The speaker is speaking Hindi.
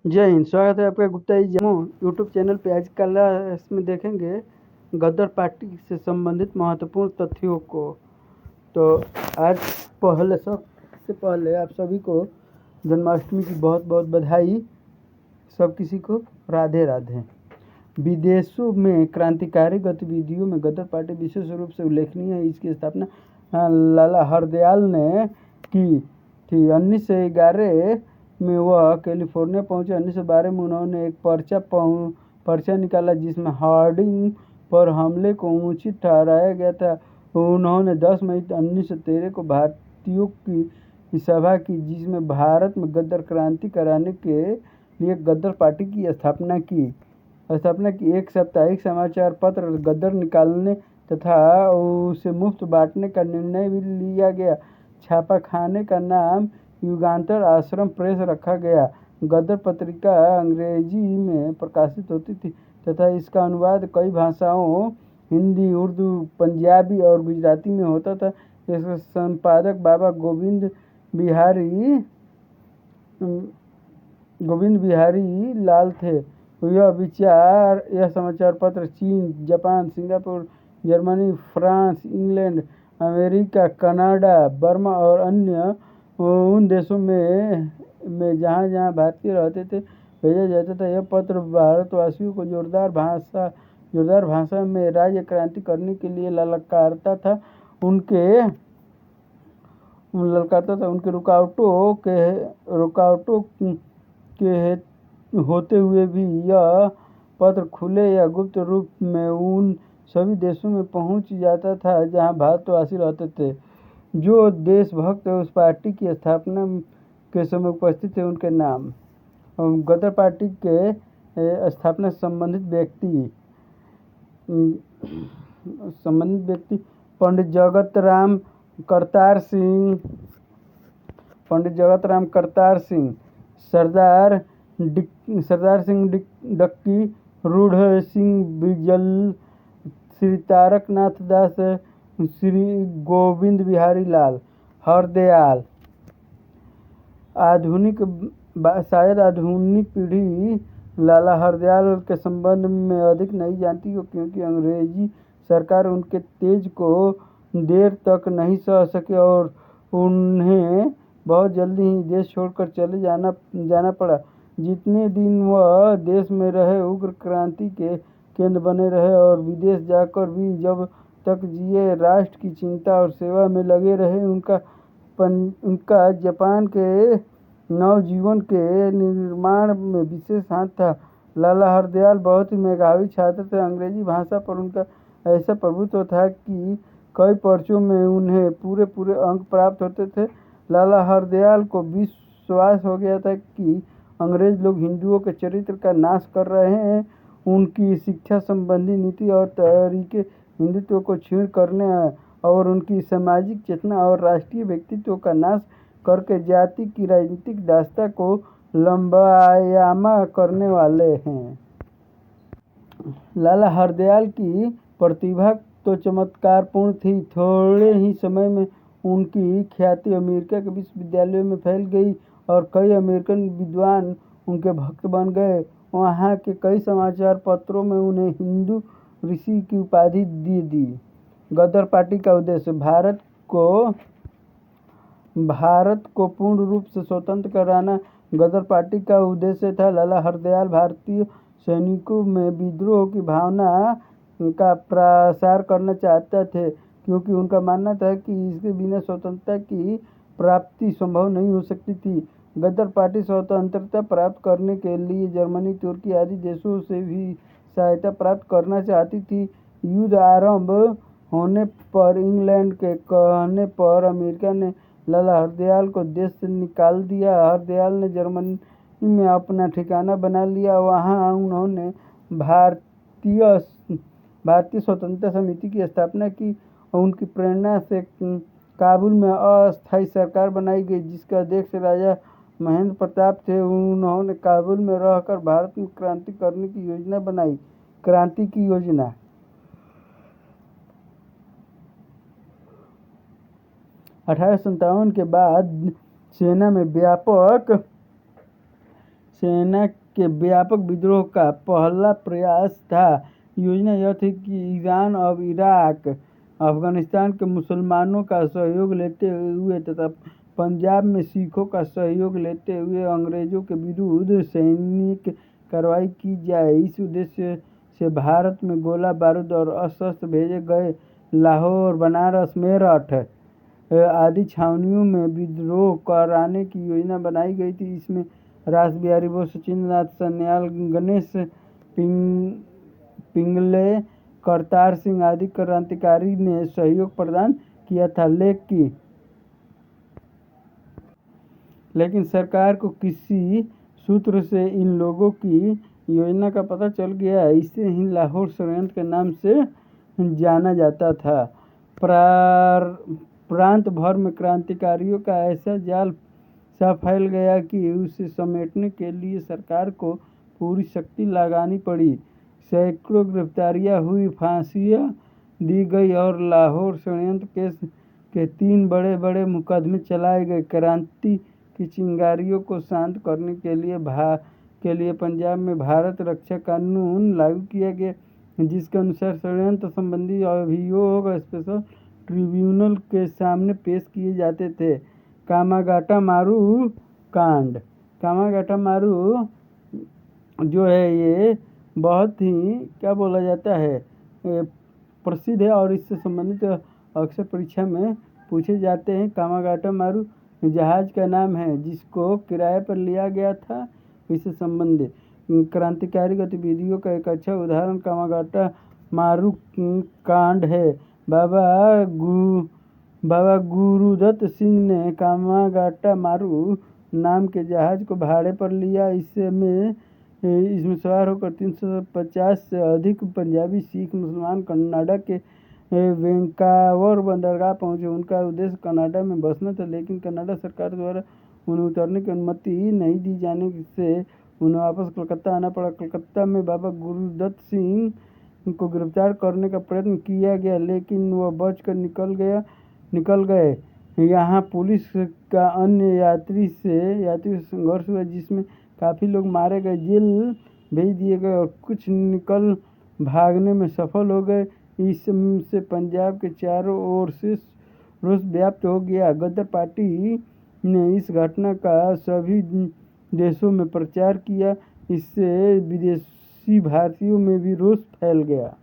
जय हिंद। स्वागत है आपका गुप्ता जी यूट्यूब चैनल पे। आज कल इसमें देखेंगे गदर पार्टी से संबंधित महत्वपूर्ण तथ्यों को। तो आज सबसे पहले आप सभी को जन्माष्टमी की बहुत बहुत बधाई। सब किसी को राधे राधे। विदेशों में क्रांतिकारी गतिविधियों में गदर पार्टी विशेष रूप से उल्लेखनीय है। इसकी स्थापना लाला हरदयाल ने की थी। 1911 में वह कैलिफोर्निया पहुंचे। 1912 में उन्होंने एक पर्चा निकाला जिसमें हार्डिंग पर हमले को उचित ठहराया गया था। उन्होंने 10 मई 1913 को भारतीयों की सभा की जिसमें भारत में गदर क्रांति कराने के लिए गदर पार्टी की स्थापना की। एक साप्ताहिक समाचार पत्र गदर निकालने तथा उसे मुफ्त बांटने का निर्णय भी लिया गया। छापाखाने का नाम युगांतर आश्रम प्रेस रखा गया। गदर पत्रिका अंग्रेजी में प्रकाशित होती थी तथा इसका अनुवाद कई भाषाओं हिंदी, उर्दू, पंजाबी और गुजराती में होता था। इसके संपादक बाबा गोविंद बिहारी लाल थे। यह समाचार पत्र चीन, Japan, Singapore, Germany, France, England, America, Canada, Burma और अन्य उन देशों में जहाँ भारतीय रहते थे भेजा जाता था। यह पत्र भारतवासियों को जोरदार भाषा में राज्य क्रांति करने के लिए ललकारता था। उनके रुकावटों के होते हुए भी यह पत्र खुले या गुप्त रूप में उन सभी देशों में पहुंच जाता था जहां भारतवासी रहते थे। जो देशभक्त उस पार्टी की स्थापना के समय उपस्थित थे उनके नाम। गदर पार्टी के स्थापना से संबंधित व्यक्ति पंडित जगत राम करतार सिंह, सरदार सिंह डक्की, रूढ़ सिंह बिजल, श्री तारकनाथ दास, श्री गोविंद बिहारी लाल हरदयाल। शायद आधुनिक पीढ़ी लाला हरदयाल के संबंध में अधिक नहीं जानती हो, क्योंकि अंग्रेजी सरकार उनके तेज को देर तक नहीं सह सके और उन्हें बहुत जल्दी ही देश छोड़कर चले जाना पड़ा। जितने दिन वह देश में रहे उग्र क्रांति के केंद्र बने रहे और विदेश जाकर भी जब तक जिए राष्ट्र की चिंता और सेवा में लगे रहे। उनका जापान के नवजीवन के निर्माण में विशेष हाथ था। लाला हरदयाल बहुत ही मेधावी छात्र थे। अंग्रेजी भाषा पर उनका ऐसा प्रभुत्व था कि कई पर्चों में उन्हें पूरे अंक प्राप्त होते थे। लाला हरदयाल को विश्वास हो गया था कि अंग्रेज लोग हिंदुओं के चरित्र का नाश कर रहे हैं। उनकी शिक्षा संबंधी नीति और तरीके हिंदुत्व को क्षीण करने और उनकी सामाजिक चेतना और राष्ट्रीय व्यक्तित्व का नाश करके जाति की राजनीतिक दास्ता को लंबायामा करने वाले हैं। लाला हरदयाल की प्रतिभा तो चमत्कारपूर्ण थी। थोड़े ही समय में उनकी ख्याति अमेरिका के विश्वविद्यालयों में फैल गई और कई अमेरिकन विद्वान उनके भक्त बन गए। वहाँ के कई समाचार पत्रों में उन्हें हिंदू ऋषि की उपाधि दी। गदर पार्टी का उद्देश्य भारत को पूर्ण रूप से स्वतंत्र कराना गदर पार्टी का उद्देश्य था। लाला हरदयाल भारतीय सैनिकों में विद्रोह की भावना का प्रसार करना चाहते थे, क्योंकि उनका मानना था कि इसके बिना स्वतंत्रता की प्राप्ति संभव नहीं हो सकती थी। गदर पार्टी स्वतंत्रता प्राप्त करने के लिए जर्मनी, तुर्की आदि देशों से भी सहायता प्राप्त करना चाहती थी। युद्ध आरंभ होने पर इंग्लैंड के कहने पर अमेरिका ने लाला हरदयाल को देश से निकाल दिया। हरदयाल ने जर्मनी में अपना ठिकाना बना लिया। वहाँ उन्होंने भारतीय स्वतंत्रता समिति की स्थापना की। उनकी प्रेरणा से काबुल में अस्थायी सरकार बनाई गई, जिसके अध्यक्ष राजा महेंद्र प्रताप थे। उन्होंने काबुल में रहकर भारत में क्रांति करने की योजना बनाई। क्रांति की योजना 1857 के बाद सेना में व्यापक सेना के व्यापक विद्रोह का पहला प्रयास था। योजना यह थी कि ईरान अब इराक, अफगानिस्तान के मुसलमानों का सहयोग लेते हुए तथा पंजाब में सिखों का सहयोग लेते हुए अंग्रेजों के विरुद्ध सैनिक कार्रवाई की जाए। इस उद्देश्य से भारत में गोला बारूद और अस्त्र भेजे गए। लाहौर, बनारस, मेरठ आदि छावनियों में विद्रोह कराने की योजना बनाई गई थी। इसमें रास बिहारी बोस, सचिंद्रनाथ सान्याल, गणेश पिंगले, करतार सिंह आदि क्रांतिकारी ने सहयोग प्रदान किया था। लेकिन सरकार को किसी सूत्र से इन लोगों की योजना का पता चल गया। इसे ही लाहौर षड्यंत्र के नाम से जाना जाता था। प्रांत भर में क्रांतिकारियों का ऐसा जाल सा फैल गया कि उसे समेटने के लिए सरकार को पूरी शक्ति लगानी पड़ी। सैकड़ों गिरफ्तारियां हुई, फांसियां दी गई और लाहौर षड्यंत्र केस के 3 बड़े मुकदमे चलाए गए। क्रांति की चिंगारियों को शांत करने के लिए पंजाब में भारत रक्षा कानून लागू किया गया, जिसके अनुसार षड्यंत्र संबंधी अभियोग स्पेशल ट्रिब्यूनल के सामने पेश किए जाते थे। कामागाटा मारू कांड। कामागाटा मारू जो है ये बहुत ही क्या बोला जाता है प्रसिद्ध है और इससे संबंधित अक्सर परीक्षा में पूछे जाते हैं। कामागाटा मारू जहाज का नाम है जिसको किराए पर लिया गया था। इससे संबंधित क्रांतिकारी गतिविधियों का एक अच्छा उदाहरण कामागाटा मारू कांड है। बाबा गुरुदत्त सिंह ने कामागाटा मारू नाम के जहाज को भाड़े पर लिया। इसमें सवार होकर 350 से अधिक पंजाबी, सिख, मुसलमान कनाडा के वैंकावर बंदरगाह पहुंचे। उनका उद्देश्य कनाडा में बसना था, लेकिन कनाडा सरकार द्वारा उन्हें उतरने की अनुमति नहीं दी जाने से उन्हें वापस कलकत्ता आना पड़ा। कलकत्ता में बाबा गुरुदत्त सिंह को गिरफ्तार करने का प्रयत्न किया गया, लेकिन वह बच कर निकल गए। यहाँ पुलिस का अन्य यात्रियों से संघर्ष हुआ, जिसमें काफ़ी लोग मारे गए, जेल भेज दिए गए और कुछ निकल भागने में सफल हो गए। इससे पंजाब के चारों ओर से रोष व्याप्त हो गया। गदर पार्टी ने इस घटना का सभी देशों में प्रचार किया। इससे विदेशी भारतीयों में भी रोष फैल गया।